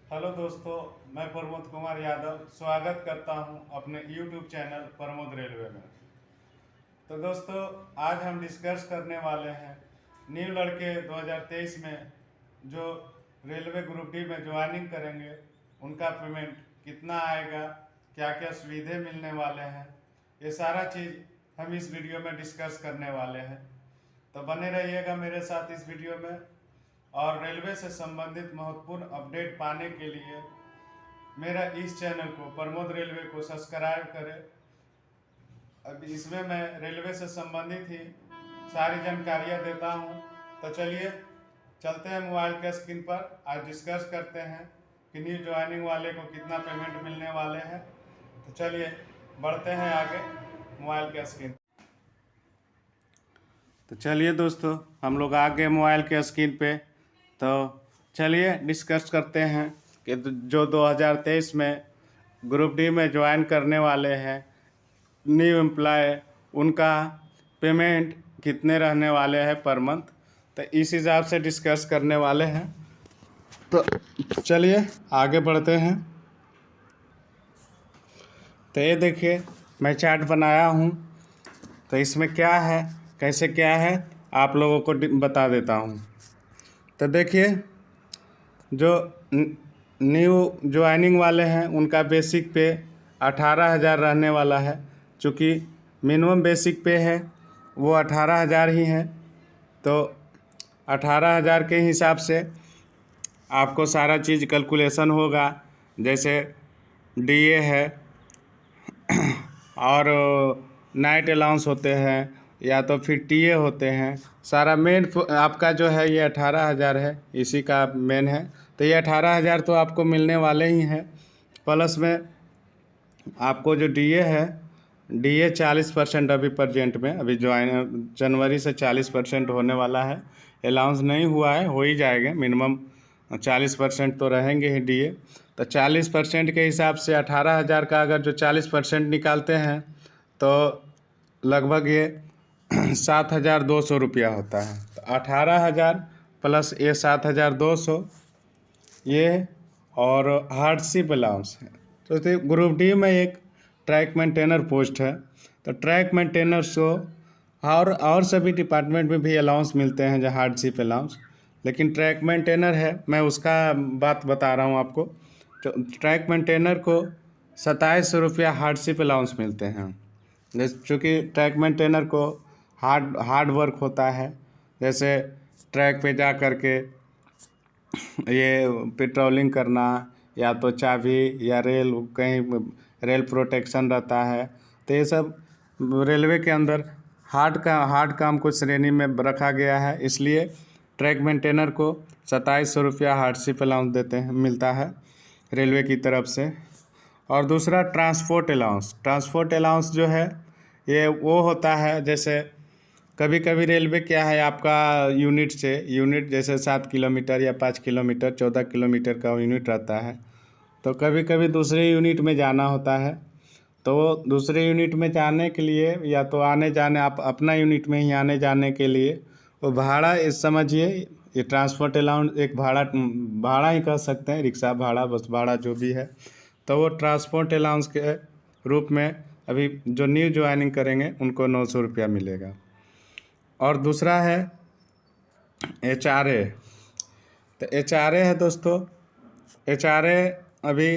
Hello दोस्तों, मैं प्रमोद कुमार यादव स्वागत करता हूं अपने YouTube चैनल प्रमोद रेलवे में। तो दोस्तों, आज हम डिस्कस करने वाले हैं न्यू लड़के 2023 में जो रेलवे ग्रुप डी में ज्वाइनिंग करेंगे उनका पेमेंट कितना आएगा, क्या क्या सुविधाएं मिलने वाले हैं, ये सारा चीज़ हम इस वीडियो में डिस्कस करने वाले हैं। तो बने रहिएगा मेरे साथ इस वीडियो में। और रेलवे से संबंधित महत्वपूर्ण अपडेट पाने के लिए मेरा इस चैनल को प्रमोद रेलवे को सब्सक्राइब करें। अब इसमें मैं रेलवे से संबंधित ही सारी जानकारियाँ देता हूँ। तो चलिए चलते हैं मोबाइल के स्क्रीन पर। आज डिस्कस करते हैं कि न्यू ज्वाइनिंग वाले को कितना पेमेंट मिलने वाले हैं। तो चलिए बढ़ते हैं आगे मोबाइल के स्क्रीन। तो चलिए दोस्तों, हम लोग आ गए मोबाइल के स्क्रीन पे। तो चलिए डिस्कस करते हैं कि जो 2023 में ग्रुप डी में ज्वाइन करने वाले हैं न्यू एम्प्लॉय, उनका पेमेंट कितने रहने वाले हैं पर मंथ। तो इस हिसाब से डिस्कस करने वाले हैं। तो चलिए आगे बढ़ते हैं। तो ये देखिए, मैं चार्ट बनाया हूँ। तो इसमें क्या है, कैसे क्या है, आप लोगों को बता देता हूँ। तो देखिए, जो न्यू ज्वाइनिंग वाले हैं उनका बेसिक पे 18,000 रहने वाला है। चूँकि मिनिमम बेसिक पे है वो 18,000 ही है। तो 18,000 के हिसाब से आपको सारा चीज़ कैलकुलेशन होगा। जैसे डीए है और नाइट अलाउंस होते हैं या तो फिर टीए होते हैं। सारा मेन आपका जो है ये 18,000 है, इसी का मेन है। तो ये 18,000 तो आपको मिलने वाले ही हैं। प्लस में आपको जो डीए है, डीए 40% अभी प्रेजेंट में, अभी जनवरी से 40% होने वाला है। अलाउंस नहीं हुआ है, हो ही जाएगा। मिनिमम 40% तो रहेंगे ही डीए। तो 40% के हिसाब से 18,000 का अगर जो 40% निकालते हैं तो लगभग ये 7,200 रुपया होता है। तो 18,000 प्लस ये 7,200 ये, और हार्डशिप अलाउंस है। तो ग्रुप डी में एक ट्रैक मेंटेनर पोस्ट है। तो ट्रैक मेंटेनर्स को और सभी डिपार्टमेंट में भी अलाउंस मिलते हैं जो हार्डशिप अलाउंस, लेकिन ट्रैक मेंटेनर है, मैं उसका बात बता रहा हूँ आपको। तो ट्रैक मेंटेनर को 2700 रुपया हार्डशिप अलाउंस मिलते हैं। जैसे चूँकि ट्रैक मेंटेनर को हार्ड वर्क होता है, जैसे ट्रैक पे जा कर के ये पेट्रोलिंग करना, या तो चाबी या रेल, कहीं रेल प्रोटेक्शन रहता है। तो ये सब रेलवे के अंदर हार्ड काम को श्रेणी में रखा गया है। इसलिए ट्रैक मेंटेनर को 2700 रुपया हार्डशिप अलाउंस देते हैं, मिलता है रेलवे की तरफ से। और दूसरा ट्रांसपोर्ट अलाउंस जो है ये वो होता है, जैसे कभी कभी रेलवे क्या है आपका यूनिट जैसे 7 किलोमीटर या 5 किलोमीटर 14 किलोमीटर का यूनिट रहता है। तो कभी कभी दूसरे यूनिट में जाना होता है। तो वो दूसरे यूनिट में जाने के लिए या तो आने जाने, आप अपना यूनिट में ही आने जाने के लिए वो भाड़ा, इस समझिए ये ट्रांसपोर्ट अलाउंस एक भाड़ा ही कह सकते हैं, रिक्शा भाड़ा, बस भाड़ा जो भी है। तो वो ट्रांसपोर्ट अलाउंस के रूप में अभी जो न्यू ज्वाइनिंग करेंगे उनको 900 रुपया मिलेगा। और दूसरा है HRA। तो HRA है दोस्तों, HRA अभी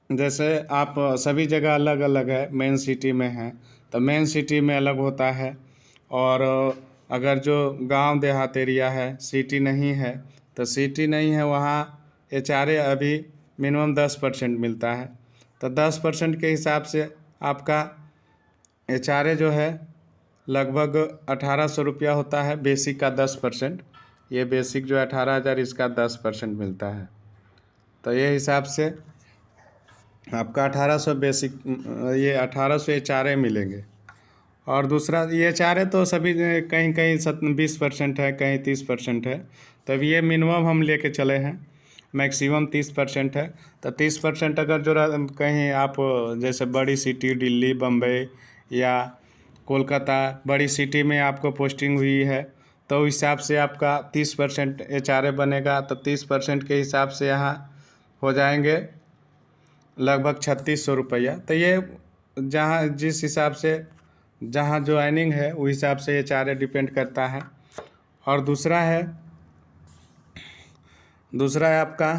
जैसे आप सभी जगह अलग अलग है। मेन सिटी में है तो मेन सिटी में अलग होता है, और अगर जो गांव देहात एरिया है, सिटी नहीं है, तो सिटी नहीं है वहाँ HRA अभी मिनिमम 10% मिलता है। तो 10% के हिसाब से आपका HRA जो है लगभग 1,800 रुपया होता है। बेसिक का 10%, ये बेसिक जो 18,000 इसका 10% मिलता है। तो ये हिसाब से आपका 1,800 बेसिक, ये 1,800 HRA मिलेंगे। और दूसरा ये HRA तो सभी कहीं कहीं 20% है, कहीं 30% है। तब ये मिनिमम हम लेके चले हैं, मैक्सिमम 30% है। तो 30% अगर जो कहीं आप जैसे बड़ी सिटी दिल्ली, बम्बई या कोलकाता, बड़ी सिटी में आपको पोस्टिंग हुई है, तो उस हिसाब से आपका 30% HRA बनेगा। तो 30% के हिसाब से यहाँ हो जाएंगे लगभग 3600 रुपया। तो ये जहाँ जिस हिसाब से जहाँ ज्वाइनिंग है उस हिसाब से ये चार्ज डिपेंड करता है। और दूसरा है आपका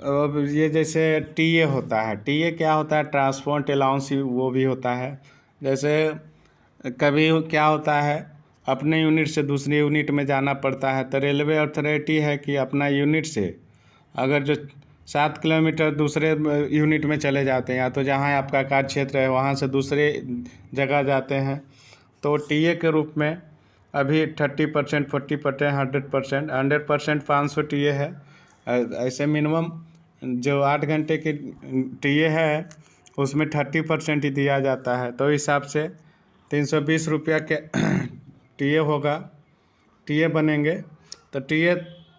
अब ये जैसे टीए होता है। टीए क्या होता है? ट्रांसपोर्ट अलाउंस वो भी होता है। जैसे कभी क्या होता है अपने यूनिट से दूसरी यूनिट में जाना पड़ता है, तो रेलवे अथॉरिटी है कि अपना यूनिट से अगर जो 7 किलोमीटर दूसरे यूनिट में चले जाते हैं या तो जहाँ आपका कार्य क्षेत्र है वहाँ से दूसरे जगह जाते हैं, तो टीए के रूप में अभी 30%, 40%, 100% 500 टीए है। ऐसे मिनिमम जो 8 घंटे के टीए है उसमें 30% ही दिया जाता है। तो हिसाब से 320 रुपया के टीए होगा, टीए बनेंगे। तो टीए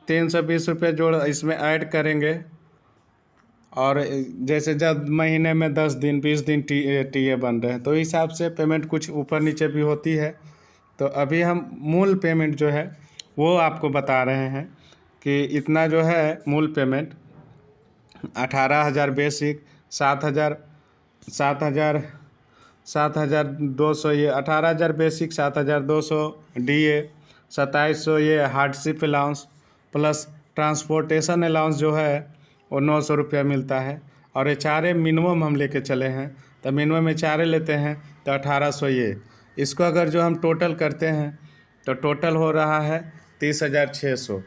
320 रुपये जोड़ इसमें ऐड करेंगे। और जैसे जब महीने में 10 दिन 20 दिन टीए बन रहे हैं तो हिसाब से पेमेंट कुछ ऊपर नीचे भी होती है। तो अभी हम मूल पेमेंट जो है वो आपको बता रहे हैं कि इतना जो है मूल पेमेंट 18,000 बेसिक, 7,200 ये 18,000 बेसिक, 7,200 डीए, 2,700 ये hardship allowance plus transportation allowance जो है वो 900 रुपया मिलता है। और एचआरए मिनिमम हम लेके चले हैं, तो मिनिमम एचआरए लेते हैं तो 1800 ये। इसको अगर जो हम टोटल करते हैं तो टोटल हो रहा है 30,600।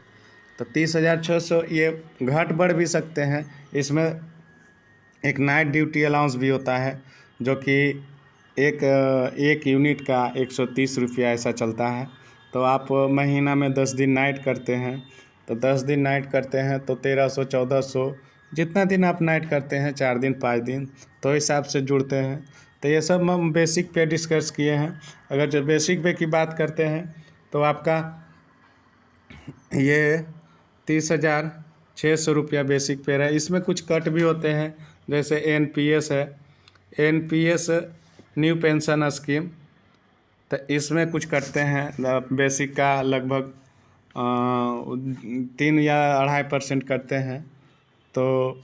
तो 30,600 ये घट बढ़ भी सकते हैं। इसमें एक नाइट ड्यूटी अलाउंस भी होता है जो कि एक यूनिट का 130 रुपया ऐसा चलता है। तो आप महीना में 10 दिन नाइट करते हैं, तो 10 दिन नाइट करते हैं तो 1300, 1400, जितना दिन आप नाइट करते हैं 4 दिन 5 दिन तो हिसाब से जुड़ते हैं। तो ये सब हम बेसिक पे डिस्कस किए हैं। अगर जो बेसिक पे की बात करते हैं तो आपका ये 30,600 रुपया बेसिक पे है। इसमें कुछ कट भी होते हैं, जैसे एनपीएस है, एनपीएस न्यू पेंशन स्कीम, तो इसमें कुछ कटते हैं बेसिक का लगभग 3 या 2.5% करते हैं। तो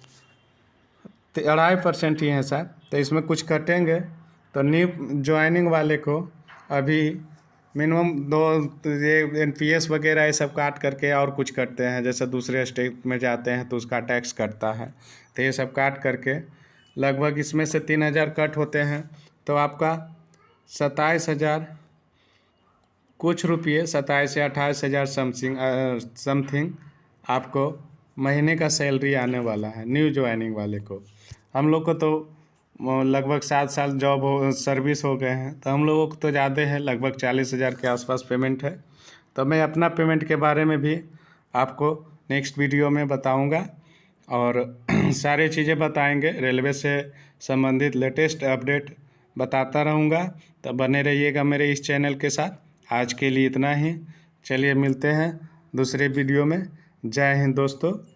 2.5% ही है सर। तो इसमें कुछ कटेंगे। तो न्यू ज्वाइनिंग वाले को अभी मिनिमम 2 ये एनपीएस वगैरह ये सब काट करके और कुछ करते हैं, जैसे दूसरे स्टेट में जाते हैं तो उसका टैक्स कटता है। तो ये सब काट करके लगभग इसमें से 3,000 कट होते हैं। तो आपका 27,000 कुछ रुपये, 27 या 28,000 समथिंग आपको महीने का सैलरी आने वाला है न्यू ज्वाइनिंग वाले को। हम लोग को तो लगभग 7 साल सर्विस हो गए हैं, तो हम लोगों को तो ज़्यादा है, लगभग 40,000 के आसपास पेमेंट है। तो मैं अपना पेमेंट के बारे में भी आपको नेक्स्ट वीडियो में बताऊंगा और सारी चीज़ें बताएंगे, रेलवे से संबंधित लेटेस्ट अपडेट बताता रहूँगा। तो बने रहिएगा मेरे इस चैनल के साथ। आज के लिए इतना ही, चलिए मिलते हैं दूसरे वीडियो में। जय हिंद दोस्तों।